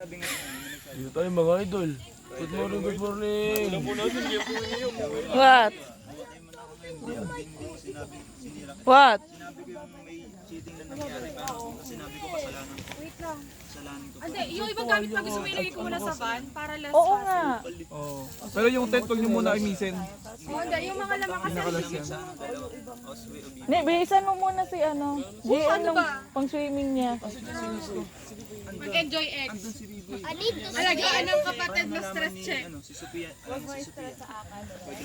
Dito tayo mga idol. Good morning, good morning. What? What? Hindi, yung ibang gamit pa gusto mo ilagay ko muna sa van para less Oo fast. nga. Oh. Pero yung tent, huwag nyo muna imisin. Oh, hindi, yung mga lamang kasi Pinakalas yan. Hindi, bihisan mo muna si ano. Gian nung pang swimming niya. mag-enjoy X. Alagaan ng kapatid na stress check.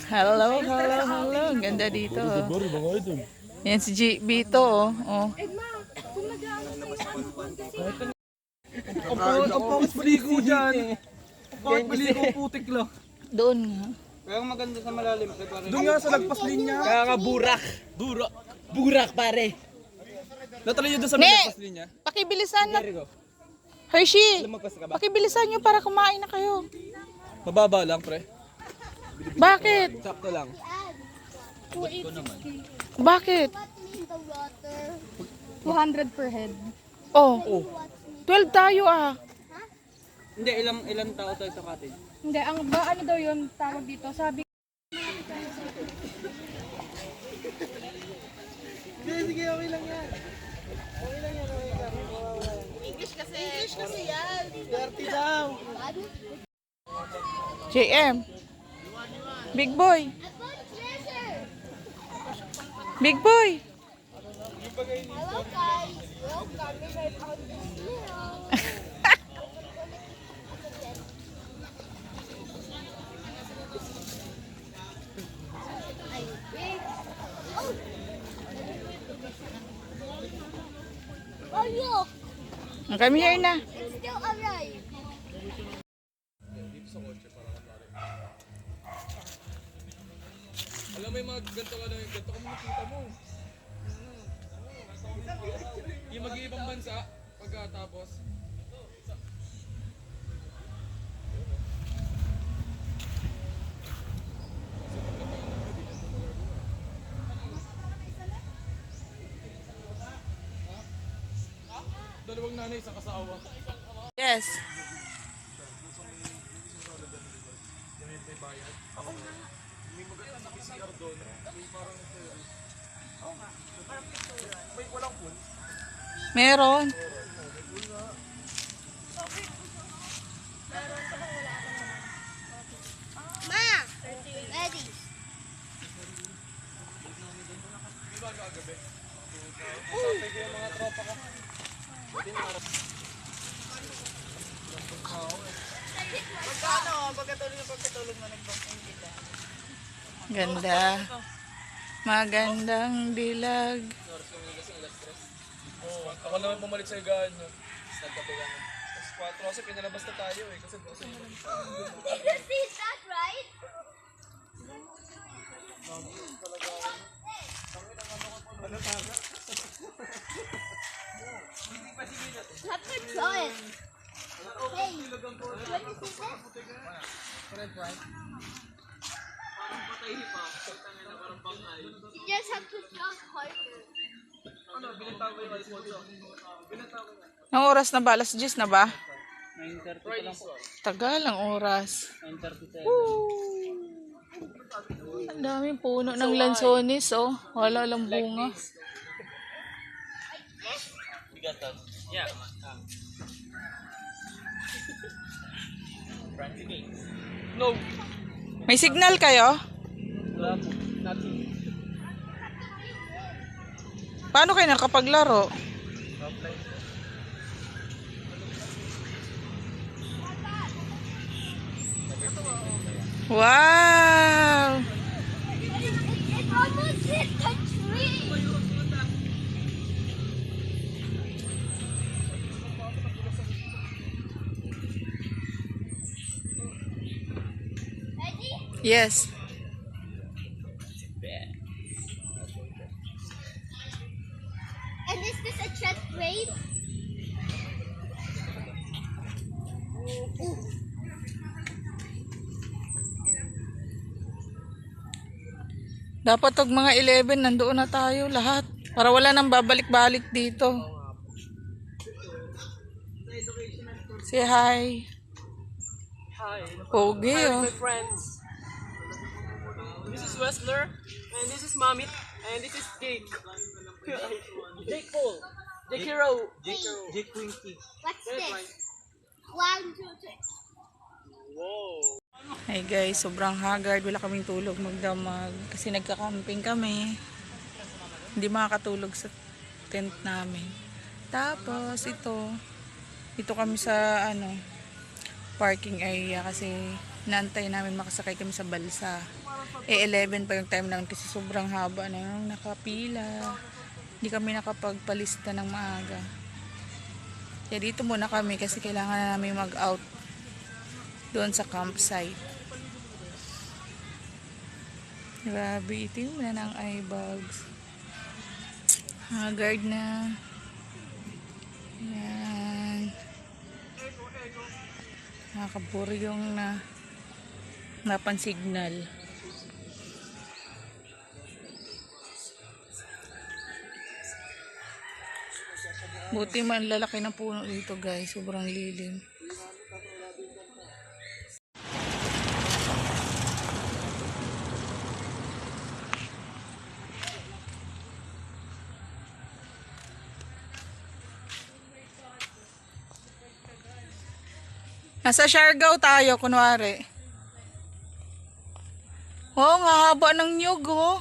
Hello, hello, hello. Ang ganda dito. Good morning mga idol. Yan si GB to, oh. Oh. Edma, kung nag-aano sa'yo, kasi Ang pangit maligo dyan. Ang pangit maligo, putik lang. Doon nga. Kaya maganda sa malalim. Doon nga sa lagpas linya. Kaya nga burak. Burak pare. Natalo yun doon sa Ne! lagpas linya. Pakibilisan na. Hershey, Lumagpas ka ba? pakibilisan nyo para kumain na kayo. Mababa lang, pre. Bakit? Sakto lang. Bakit? 200 per head. Oh. 12 tayo ah. Hindi, ilang tao tayo sa cottage? Hindi, ang ba ano daw yun tawag dito? Sabi JM. Big boy. Big boy. Hello guys, welcome to my podcast. Oh look, Come here na. it's still alive. Alam mo yung mga ganito ka makikita mo. Yung mag-iibang bansa, pagkatapos. Dalawang nanay, isang kasawa. Yes. Meron. Ma, ready. Ganda. Magandang dilag. Ako naman pumalit sa higaan nyo. Tapos 4 kasi pinalabas na tayo eh. Kasi Is that right? Have to try it. Hey, you want to see this? You just have to jump harder. Ang oras na ba? Alas 10 na ba? 9:30 pa lang po. Tagal ang oras. 9:37. Ang daming puno ng lansones, oh. Wala lang bunga. Yeah. no. May signal kayo? Wala po. Nothing. Paano kayo nakapaglaro? Wow! It almost hit the tree. Ready? Yes. And is this a chest plate? Dapat tag mga 11 nandoon na tayo lahat. Para wala nang babalik-balik dito. Say hi. Hi. Pogi, oh. My friends. This is Westler, and this is Mamit, and this is Jake. Jake Paul. Jake Hero. Jake Winky. What's this? 1, 2, 3. Hey guys, sobrang haggard. Wala kaming tulog magdamag. Kasi nagka-camping kami. Hindi makakatulog sa tent namin. Tapos ito kami sa parking area kasi naantay namin makasakay kami sa balsa. 11 pa yung time namin kasi sobrang haba na yung nakapila. Hindi kami nakapagpalista ng maaga. Kaya dito muna kami kasi kailangan na namin mag-out doon sa campsite. Grabe, itim na ng eye bags. Haggard na. Yan. Nakakaburi yung napansignal. Buti man lalaki ng puno dito guys. Sobrang lilim. Nasa Siargao tayo, kunwari. Oh, nga haba ng nyug, oh.